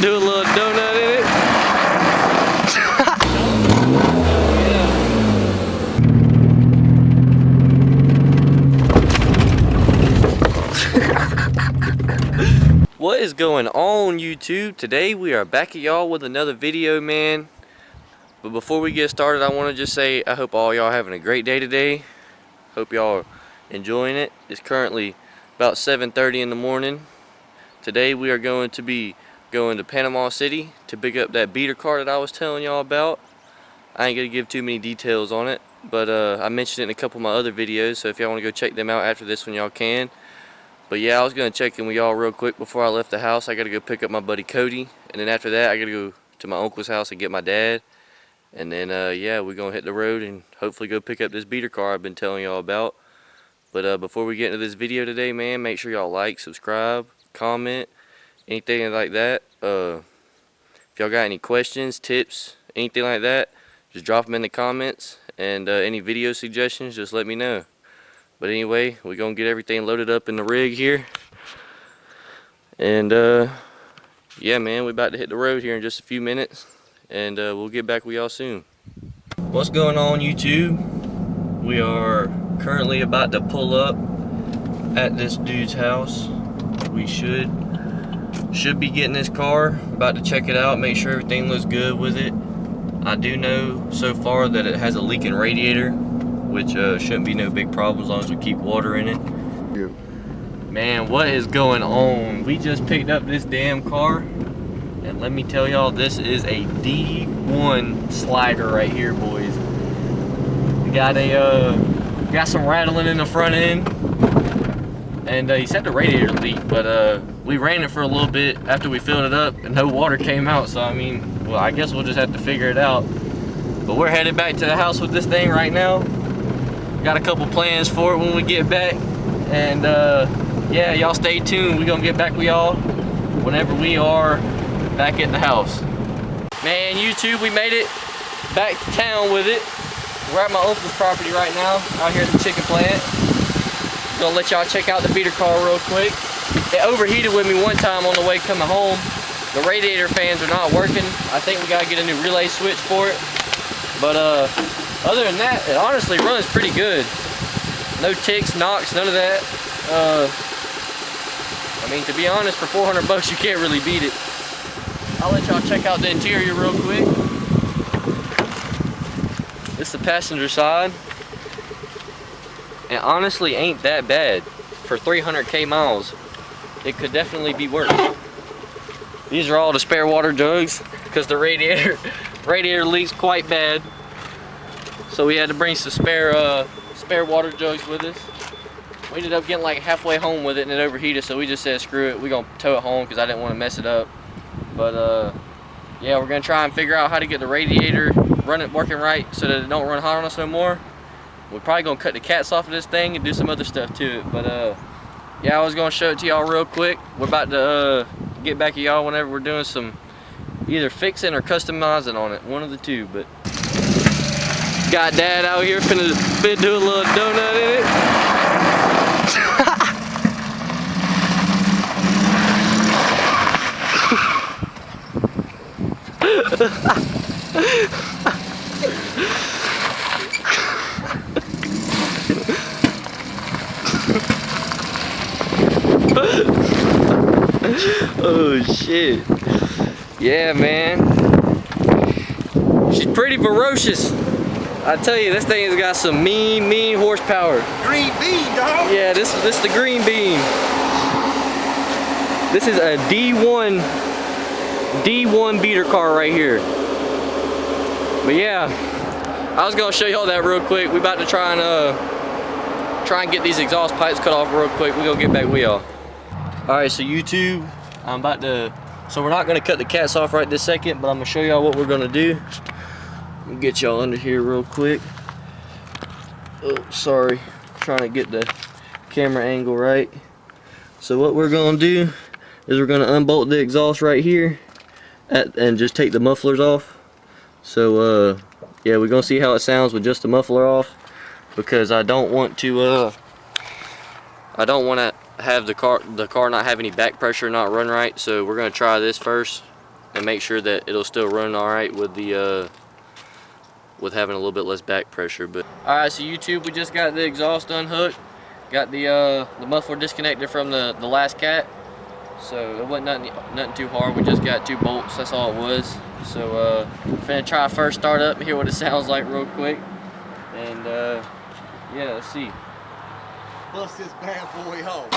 Do a little donut in it. What is going on, YouTube? Today we are back at y'all with another video, man. But before we get started, I want to just say I hope all y'all having a great day today. Hope y'all are enjoying it. It's currently about 7:30 in the morning. Today we are going to be going to Panama City to pick up that beater car that I was telling y'all about. I ain't gonna give too many details on it, but I mentioned it in a couple of my other videos, so if y'all want to go check them out after this one, y'all can. But yeah, I was gonna check in with y'all real quick before I left the house. I gotta go pick up my buddy Cody, and then after that I gotta go to my uncle's house and get my dad. And then yeah, we're gonna hit the road and hopefully go pick up this beater car I've been telling y'all about. But before we get into this video today, man, make sure y'all like, subscribe, comment, anything like that. If y'all got any questions, tips, anything like that, just drop them in the comments. And any video suggestions, just let me know. But anyway, we're gonna get everything loaded up in the rig here. And yeah, man, we're about to hit the road here in just a few minutes. And we'll get back with y'all soon. What's going on, YouTube? We are currently about to pull up at this dude's house. We should be getting this car, about to check it out, make sure everything looks good with it. I do know so far that it has a leaking radiator, which shouldn't be no big problem as long as we keep water in it. Yeah. Man, what is going on? We just picked up this damn car, and let me tell y'all, this is a D1 slider right here, boys. We got a got some rattling in the front end, and he said the radiator leaked, but we ran it for a little bit after we filled it up, and no water came out. So I mean, well, I guess we'll just have to figure it out. But we're headed back to the house with this thing right now. Got a couple plans for it when we get back, and yeah, y'all stay tuned. We're gonna get back with y'all whenever we are back at the house. Man, YouTube, we made it back to town with it. We're at my uncle's property right now, out here at the chicken plant. Gonna let y'all check out the beater car real quick. It overheated with me one time on the way coming home. The radiator fans are not working. I think we gotta get a new relay switch for it. But other than that, it honestly runs pretty good. No ticks, knocks, none of that. I mean, to be honest, for 400 bucks, you can't really beat it. I'll let y'all check out the interior real quick. This is the passenger side. And honestly, ain't that bad. For 300k miles, it could definitely be worse. These are all the spare water jugs, because the radiator leaks quite bad. So we had to bring some spare water jugs with us. We ended up getting like halfway home with it and it overheated, so we just said screw it, we're gonna tow it home because I didn't want to mess it up. But yeah, we're gonna try and figure out how to get the radiator working right so that it don't run hot on us no more. We're probably gonna cut the cats off of this thing and do some other stuff to it. But yeah, I was gonna show it to y'all real quick. We're about to get back to y'all whenever we're doing some either fixing or customizing on it, one of the two. But got Dad out here finna do a little donut in it. Oh shit. Yeah, man. She's pretty ferocious. I tell you, this thing has got some mean horsepower. Green bean, dog. Yeah, this is the green bean. This is a D1 beater car right here. But yeah, I was gonna show y'all that real quick. We about to try and get these exhaust pipes cut off real quick. We gonna get back with y'all. All right, so YouTube, so we're not gonna cut the cats off right this second, but I'm gonna show y'all what we're gonna do. Let me get y'all under here real quick. Oh, sorry, trying to get the camera angle right. So what we're gonna do is we're gonna unbolt the exhaust right here and just take the mufflers off. So yeah, we're gonna see how it sounds with just the muffler off, because I don't want to have the car not have any back pressure, not run right. So we're gonna try this first and make sure that it'll still run alright with the with having a little bit less back pressure. But alright, so YouTube, we just got the exhaust unhooked, got the muffler disconnected from the last cat, so it wasn't nothing too hard. We just got 2 bolts, that's all it was. So I'm finna try first start up and hear what it sounds like real quick, and yeah, let's see. Bust this bad boy home.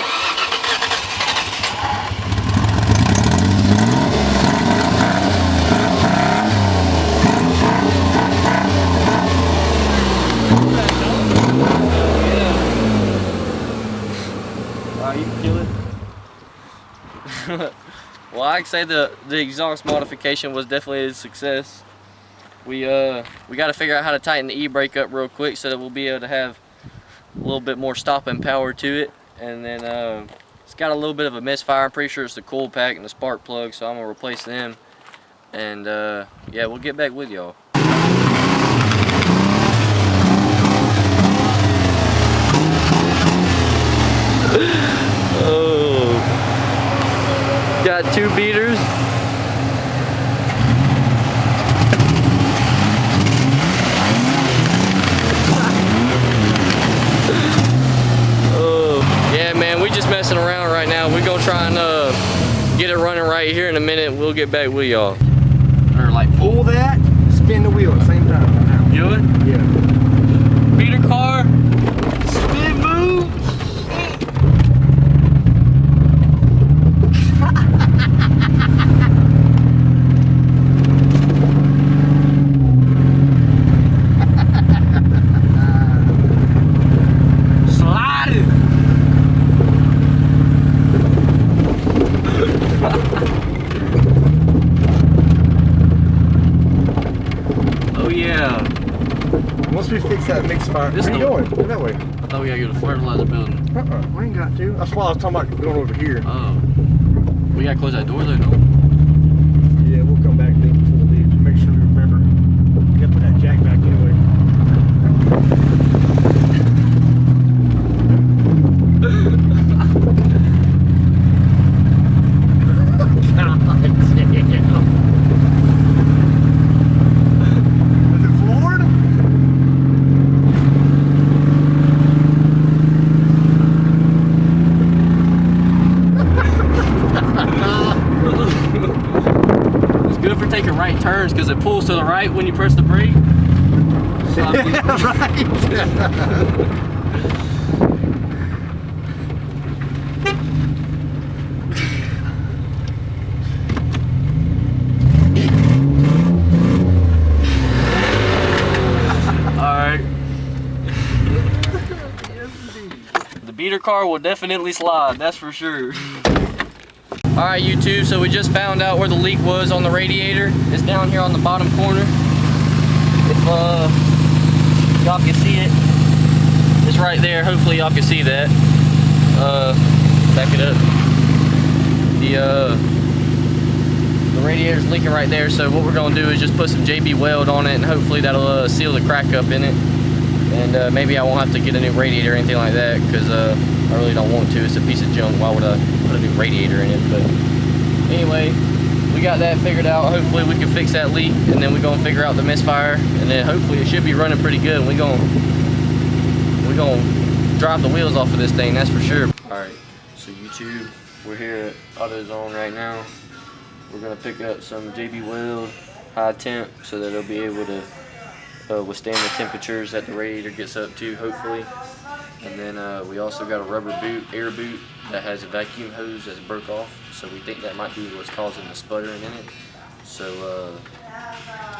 You can kill it. Well, I'd say the exhaust modification was definitely a success. We got to figure out how to tighten the e-brake up real quick so that we'll be able to have a little bit more stopping power to it. And then it's got a little bit of a misfire. I'm pretty sure it's the coil pack and the spark plug, so I'm gonna replace them. And yeah, we'll get back with y'all. Oh, got 2 beaters. Oh, yeah, man, we just messing around right now. We're gonna try and get it running right here in a minute. We'll get back with y'all. Or like pull that, spin the wheel at the same time. Do it? Yeah. Beater car, spin move. Oh yeah. Once we fix that mixed fire, where are you going? Go that way. I thought we gotta go to the fertilizer building. We ain't got to. That's why I was talking about going over here. Oh. We gotta close that door though, no? Yeah, we'll come back then before we leave to make sure we remember. We gotta put that jack back anyway. Taking right turns because it pulls to the right when you press the brake. So Right. Alright. The beater car will definitely slide, that's for sure. Alright YouTube, so we just found out where the leak was on the radiator. It's down here on the bottom corner. If y'all can see it, it's right there. Hopefully y'all can see that. Back it up. The radiator's leaking right there, so what we're going to do is just put some JB weld on it, and hopefully that'll seal the crack up in it. And maybe I won't have to get a new radiator or anything like that, because I really don't want to. It's a piece of junk. Why would I put a new radiator in it? But anyway, we got that figured out. Hopefully we can fix that leak, and then we're gonna figure out the misfire, and then hopefully it should be running pretty good. We're gonna drive the wheels off of this thing, that's for sure. All right, so YouTube, we're here at AutoZone right now. We're gonna pick up some JB weld high temp so that it'll be able to withstand the temperatures that the radiator gets up to, hopefully. And then we also got a rubber boot, air boot, that has a vacuum hose that's broke off, so we think that might be what's causing the sputtering in it. So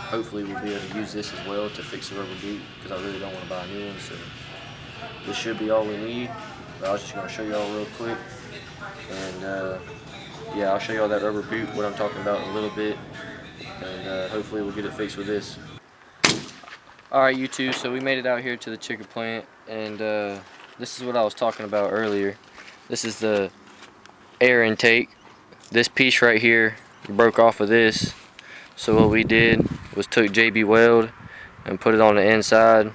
hopefully we'll be able to use this as well to fix the rubber boot, because I really don't want to buy a new one. So this should be all we need. But I was just going to show y'all real quick, and yeah, I'll show y'all that rubber boot, what I'm talking about in a little bit, and hopefully we'll get it fixed with this. Alright YouTube, so we made it out here to the chicken plant, and this is what I was talking about earlier. This is the air intake. This piece right here broke off of this, so what we did was took JB weld and put it on the inside,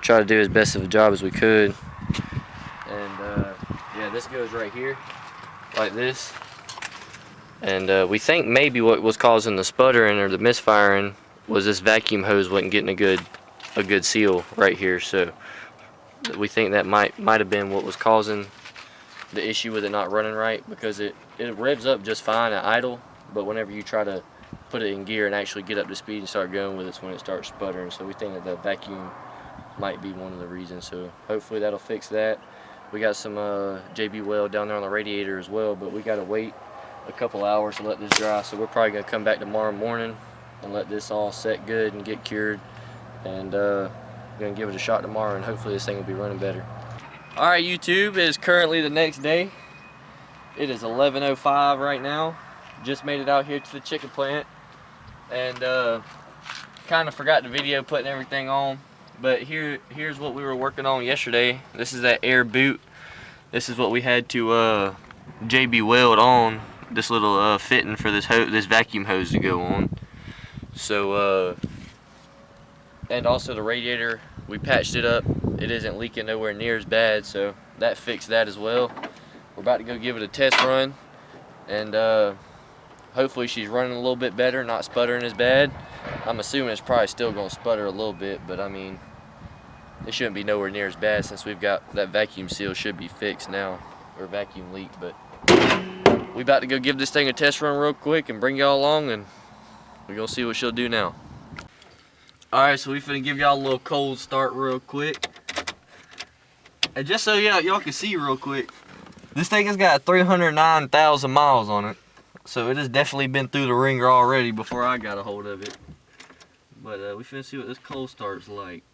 try to do as best of a job as we could. And yeah, this goes right here like this, And we think maybe what was causing the sputtering or the misfiring was this vacuum hose wasn't getting a good seal right here. So we think that might have been what was causing the issue with it not running right, because it revs up just fine at idle, but whenever you try to put it in gear and actually get up to speed and start going with it, it's when it starts sputtering. So we think that the vacuum might be one of the reasons. So hopefully that'll fix that. We got some JB weld down there on the radiator as well, but we got to wait a couple hours to let this dry. So we're probably going to come back tomorrow morning and let this all set good and get cured, and going to give it a shot tomorrow, and hopefully this thing will be running better. Alright YouTube, it is currently the next day. It is 11:05 right now. Just made it out here to the chicken plant, and kind of forgot the video putting everything on, but here's what we were working on yesterday. This is that air boot. This is what we had to JB weld on, this little fitting for this vacuum hose to go on. So and also the radiator, we patched it up. It isn't leaking nowhere near as bad, so that fixed that as well. We're about to go give it a test run, and hopefully she's running a little bit better, not sputtering as bad. I'm assuming it's probably still going to sputter a little bit, but I mean, it shouldn't be nowhere near as bad since we've got that vacuum seal should be fixed now, or vacuum leak. But we about to go give this thing a test run real quick and bring y'all along, and we're gonna see what she'll do now. Alright, so we finna give y'all a little cold start real quick. And just so y'all can see real quick, this thing has got 309,000 miles on it. So it has definitely been through the ringer already before I got a hold of it. But we finna see what this cold start's like.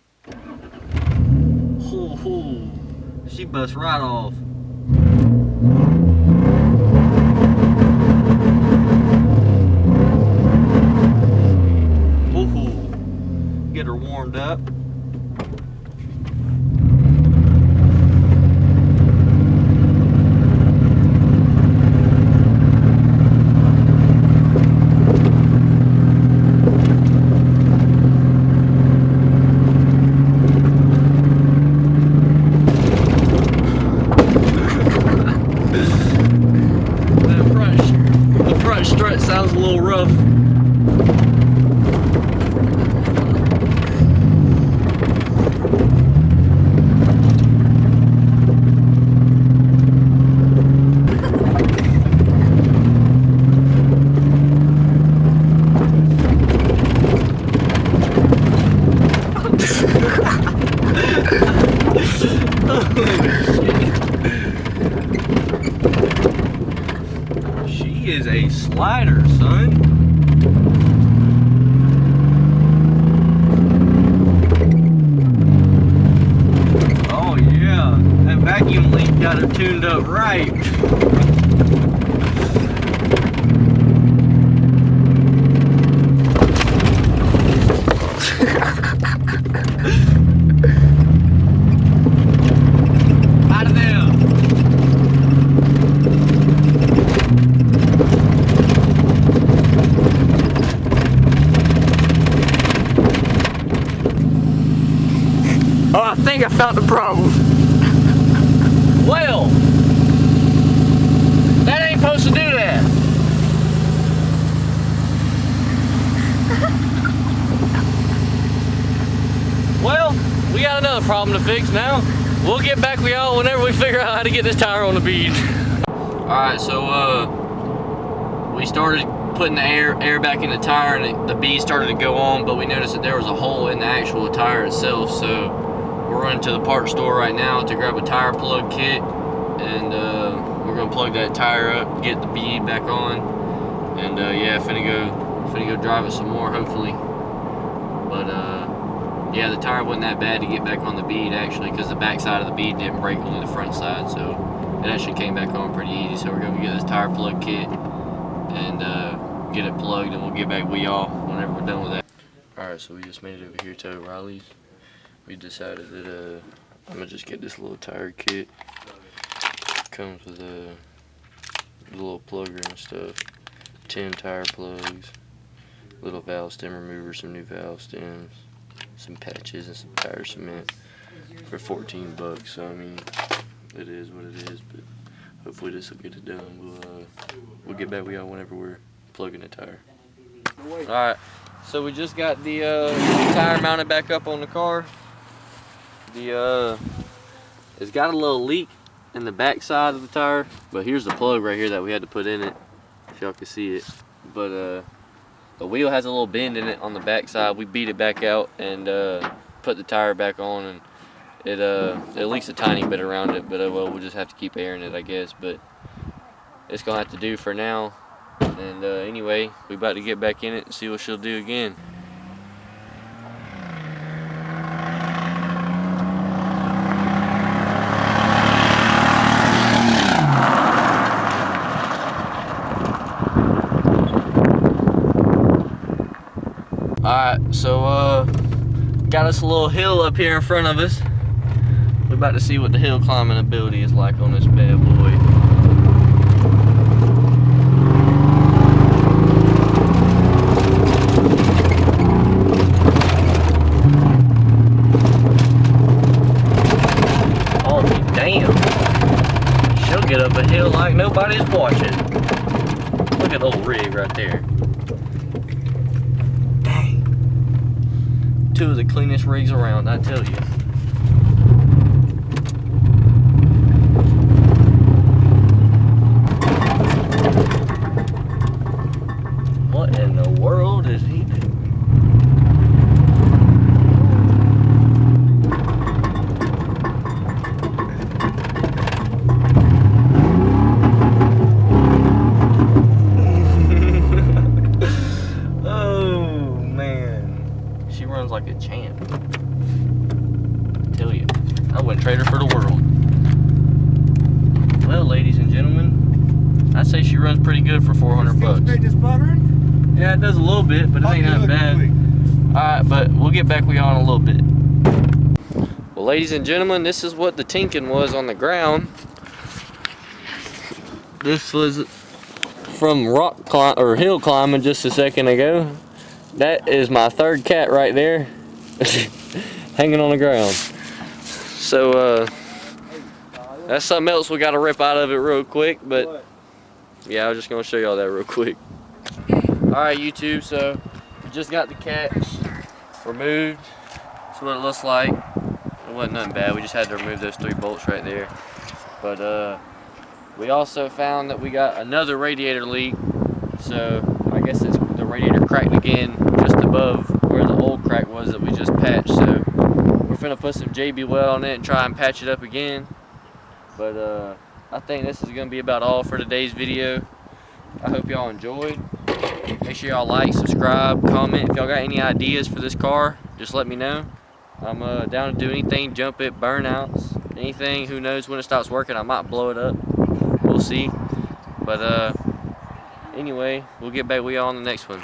Ho ho! She busts right off. Ho ho! Get her warmed up. The front strut sounds a little rough. She is a slider, son. Oh yeah, that vacuum leak got her tuned up right. Out of there. Oh, I think I found the problem. Well, that ain't supposed to do that. Well, we got another problem to fix now. We'll get back with y'all whenever we figure out how to get this tire on the bead. Alright, so we started putting the air back in the tire, and the bead started to go on, but we noticed that there was a hole in the actual tire itself. So we're running to the parts store right now to grab a tire plug kit, and we're gonna plug that tire up, get the bead back on, and yeah, finna go drive it some more hopefully. But yeah, the tire wasn't that bad to get back on the bead actually, because the back side of the bead didn't break, only the front side, so it actually came back on pretty easy. So we're gonna get this tire plug kit and get it plugged, and we'll get back with y'all whenever we're done with that. Alright, so we just made it over here to O'Reilly's. We decided that I'm gonna just get this little tire kit. Comes with a little plugger and stuff, 10 tire plugs, little valve stem remover, some new valve stems, some patches, and some tire cement for 14 bucks. So I mean, it is what it is, but hopefully this will get it done. We'll get back with y'all whenever we're plugging the tire. Alright, so we just got the tire mounted back up on the car. It's got a little leak in the back side of the tire, but here's the plug right here that we had to put in it, if y'all can see it. But the wheel has a little bend in it on the back side. We beat it back out and put the tire back on, and it leaks a tiny bit around it, but well, we'll just have to keep airing it, I guess. But it's gonna have to do for now. And anyway, we about to get back in it and see what she'll do again. Alright, so got us a little hill up here in front of us. We're about to see what the hill climbing ability is like on this bad boy. Oh damn. She'll get up a hill like nobody's watching. Look at the old rig right there. Two of the cleanest rigs around, I tell you. What in the world is he doing? Runs like a champ. I tell you, I wouldn't trade her for the world. Well, ladies and gentlemen, I'd say she runs pretty good for 400 bucks. Yeah, it does a little bit, but it ain't that bad. Alright, but we'll get back with y'all in a little bit. Well, ladies and gentlemen, this is what the tinking was on the ground. This was from hill climbing just a second ago. That is my third cat right there, hanging on the ground. So that's something else we got to rip out of it real quick, but yeah, I was just gonna show y'all that real quick. Alright YouTube, so we just got the cats removed. That's what it looks like. It wasn't nothing bad, we just had to remove those 3 bolts right there. But we also found that we got another radiator leak, so I guess the radiator cracked again just above where the old crack was that we just patched. So we're finna put some JB weld on it and try and patch it up again. But I think this is gonna be about all for today's video. I hope y'all enjoyed. Make sure y'all like, subscribe, comment. If y'all got any ideas for this car, just let me know. I'm down to do anything, jump it, burnouts, anything. Who knows when it stops working, I might blow it up. We'll see. But anyway, we'll get back with y'all on the next one.